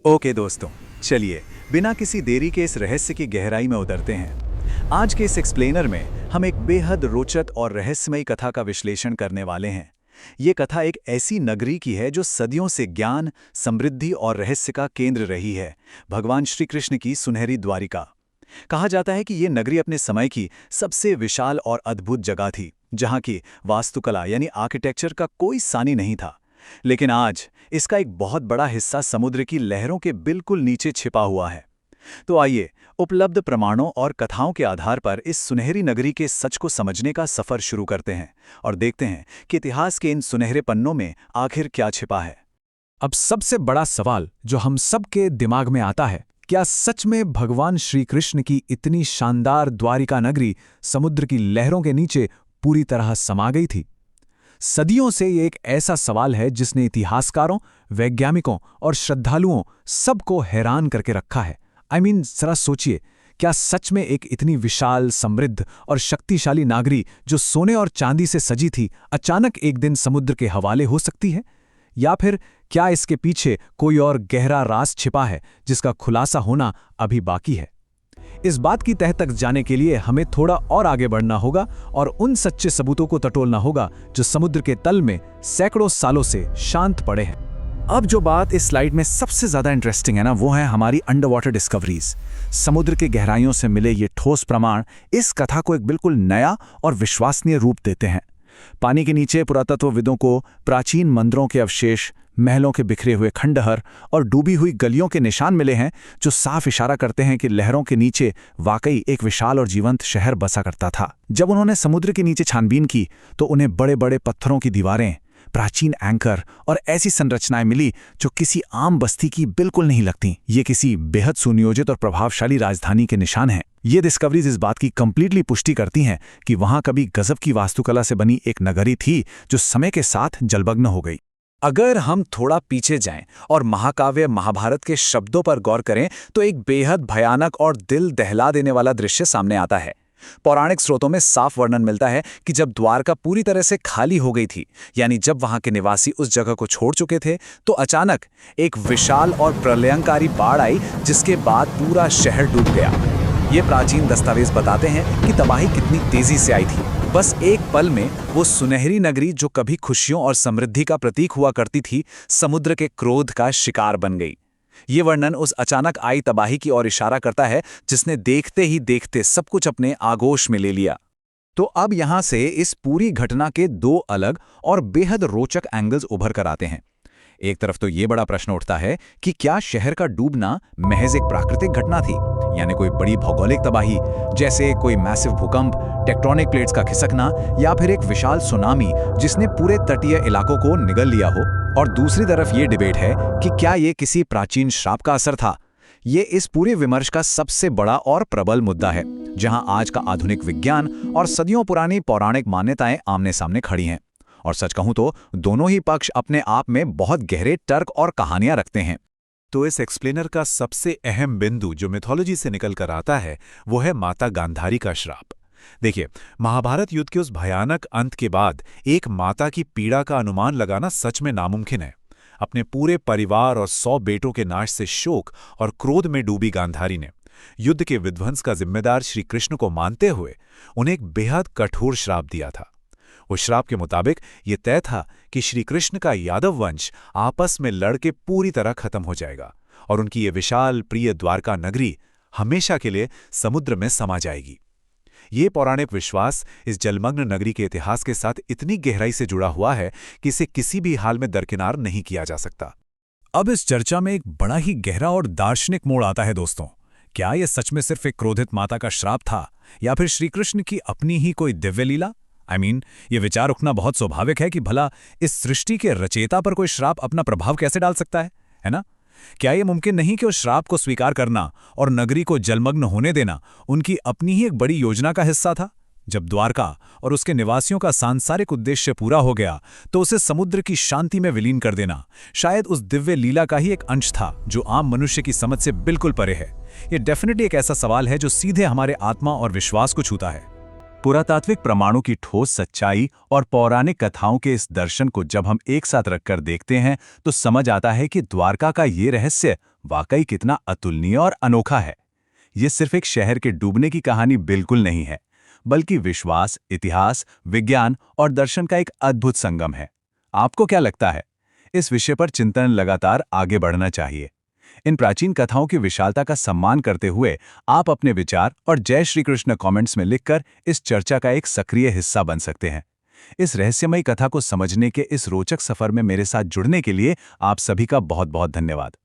Okay दोस्तों, चलिए बिना किसी देरी के इस रहस्य की गहराई में उतरते हैं। आज के इस एक्सप्लेनर में हम एक बेहद रोचक और रहस्यमयी कथा का विश्लेषण करने वाले हैं। ये कथा एक ऐसी नगरी की है जो सदियों से ज्ञान, समृद्धि और रहस्य का केंद्र रही है, भगवान श्री कृष्ण की सुनहरी द्वारिका। कहा जाता है कि ये नगरी अपने समय की सबसे विशाल और अद्भुत जगह थी, जहाँ की वास्तुकला यानी आर्किटेक्चर का कोई सानी नहीं था। लेकिन आज इसका एक बहुत बड़ा हिस्सा समुद्र की लहरों के बिल्कुल नीचे छिपा हुआ है। तो आइए उपलब्ध प्रमाणों और कथाओं के आधार पर इस सुनहरी नगरी के सच को समझने का सफर शुरू करते हैं और देखते हैं कि इतिहास के इन सुनहरे पन्नों में आखिर क्या छिपा है। अब सबसे बड़ा सवाल जो हम सबके दिमाग में आता है, क्या सच में भगवान श्री कृष्ण की इतनी शानदार द्वारिका नगरी समुद्र की लहरों के नीचे पूरी तरह समा गई थी? सदियों से ये एक ऐसा सवाल है जिसने इतिहासकारों, वैज्ञानिकों और श्रद्धालुओं सबको हैरान करके रखा है। जरा सोचिए, क्या सच में एक इतनी विशाल, समृद्ध और शक्तिशाली नागरी जो सोने और चांदी से सजी थी, अचानक एक दिन समुद्र के हवाले हो सकती है? या फिर क्या इसके पीछे कोई और गहरा राज छिपा है जिसका खुलासा होना अभी बाकी है? इस बात की तह तक जाने के लिए हमें थोड़ा और आगे बढ़ना होगा और उन सच्चे सबूतों को टटोलना होगा जो समुद्र के तल में सैकड़ों सालों से शांत पड़े हैं। अब जो बात इस स्लाइड में सबसे ज्यादा इंटरेस्टिंग है ना, वो है हमारी अंडर वाटर डिस्कवरीज। समुद्र के गहराइयों से मिले ये ठोस प्रमाण इस कथा को एक बिल्कुल नया और विश्वसनीय रूप देते हैं। पानी के नीचे पुरातत्वविदों को प्राचीन मंदिरों के अवशेष, महलों के बिखरे हुए खंडहर और डूबी हुई गलियों के निशान मिले हैं, जो साफ इशारा करते हैं कि लहरों के नीचे वाकई एक विशाल और जीवंत शहर बसा करता था। जब उन्होंने समुद्र के नीचे छानबीन की तो उन्हें बड़े बड़े पत्थरों की दीवारें, प्राचीन एंकर और ऐसी संरचनाएं मिली जो किसी आम बस्ती की बिल्कुल नहीं लगती। ये किसी बेहद सुनियोजित और प्रभावशाली राजधानी के निशान हैं। ये डिस्कवरीज इस बात की कंप्लीटली पुष्टि करती हैं कि वहां कभी गजब की वास्तुकला से बनी एक नगरी थी जो समय के साथ जलमग्न हो गई। अगर हम थोड़ा पीछे जाएं और महाकाव्य महाभारत के शब्दों पर गौर करें तो एक बेहद भयानक और दिल दहला देने वाला दृश्य सामने आता है। पौराणिक स्रोतों में साफ वर्णन मिलता है कि जब द्वारका पूरी तरह से खाली हो गई थी, यानी जब वहां के निवासी उस जगह को छोड़ चुके थे, तो अचानक एक विशाल और प्रलयंकारी बाढ़ आई, जिसके बाद पूरा शहर डूब गया। ये प्राचीन दस्तावेज बताते हैं कि तबाही कितनी तेजी से आई थी। बस एक पल में वो सुनहरी नगरी जो कभी खुशियों और समृद्धि का प्रतीक हुआ करती थी, समुद्र के क्रोध का शिकार बन गई। ये वर्णन उस अचानक आई तबाही की ओर इशारा करता है जिसने देखते ही देखते सब कुछ अपने आगोश में ले लिया। तो अब यहां से इस पूरी घटना के दो अलग और बेहद रोचक एंगल्स उभर कर आते हैं। एक तरफ तो ये बड़ा प्रश्न उठता है कि क्या शहर का डूबना महज एक प्राकृतिक घटना थी, यानी कोई बड़ी भौगोलिक तबाही जैसे कोई मैसिव भूकंप, टेक्टोनिक प्लेट्स का खिसकना, या फिर एक विशाल सुनामी जिसने पूरे तटीय इलाकों को निगल लिया हो? और दूसरी तरफ ये डिबेट है कि क्या ये किसी प्राचीन श्राप का असर था? ये इस पूरे विमर्श का सबसे बड़ा और प्रबल मुद्दा है, जहां आज का आधुनिक विज्ञान और सदियों पुरानी पौराणिक मान्यताएं आमने सामने खड़ी हैं। और सच कहूं तो दोनों ही पक्ष अपने आप में बहुत गहरे तर्क और कहानियां रखते हैं। तो इस एक्सप्लेनर का सबसे अहम बिंदु जो मिथोलॉजी से निकल कर आता है, वो है माता गांधारी का श्राप। देखिए, महाभारत युद्ध के उस भयानक अंत के बाद एक माता की पीड़ा का अनुमान लगाना सच में नामुमकिन है। अपने पूरे परिवार और 100 बेटों के नाश से शोक और क्रोध में डूबी गांधारी ने युद्ध के विध्वंस का जिम्मेदार श्री कृष्ण को मानते हुए उन्हें एक बेहद कठोर श्राप दिया था। उस श्राप के मुताबिक ये तय था कि श्री कृष्ण का यादव वंश आपस में लड़के पूरी तरह खत्म हो जाएगा और उनकी ये विशाल प्रिय द्वारका नगरी हमेशा के लिए समुद्र में समा जाएगी। ये पौराणिक विश्वास इस जलमग्न नगरी के इतिहास के साथ इतनी गहराई से जुड़ा हुआ है कि इसे किसी भी हाल में दरकिनार नहीं किया जा सकता। अब इस चर्चा में एक बड़ा ही गहरा और दार्शनिक मोड़ आता है दोस्तों। क्या यह सच में सिर्फ एक क्रोधित माता का श्राप था, या फिर श्री कृष्ण की अपनी ही कोई दिव्य लीला? ये विचार उठना बहुत स्वाभाविक है कि भला इस सृष्टि के रचयिता पर कोई श्राप अपना प्रभाव कैसे डाल सकता है ना? क्या यह मुमकिन नहीं कि उस श्राप को स्वीकार करना और नगरी को जलमग्न होने देना उनकी अपनी ही एक बड़ी योजना का हिस्सा था? जब द्वारका और उसके निवासियों का सांसारिक उद्देश्य पूरा हो गया तो उसे समुद्र की शांति में विलीन कर देना शायद उस दिव्य लीला का ही एक अंश था जो आम मनुष्य की समझ से बिल्कुल परे है। यह डेफिनेटली एक ऐसा सवाल है जो सीधे हमारे आत्मा और विश्वास को छूता है। पुरातात्विक प्रमाणों की ठोस सच्चाई और पौराणिक कथाओं के इस दर्शन को जब हम एक साथ रखकर देखते हैं तो समझ आता है कि द्वारका का ये रहस्य वाकई कितना अतुलनीय और अनोखा है। ये सिर्फ एक शहर के डूबने की कहानी बिल्कुल नहीं है, बल्कि विश्वास, इतिहास, विज्ञान और दर्शन का एक अद्भुत संगम है। आपको क्या लगता है? इस विषय पर चिंतन लगातार आगे बढ़ना चाहिए। इन प्राचीन कथाओं की विशालता का सम्मान करते हुए आप अपने विचार और जय श्री कृष्ण कमेंट्स में लिखकर इस चर्चा का एक सक्रिय हिस्सा बन सकते हैं। इस रहस्यमयी कथा को समझने के इस रोचक सफर में मेरे साथ जुड़ने के लिए आप सभी का बहुत बहुत धन्यवाद।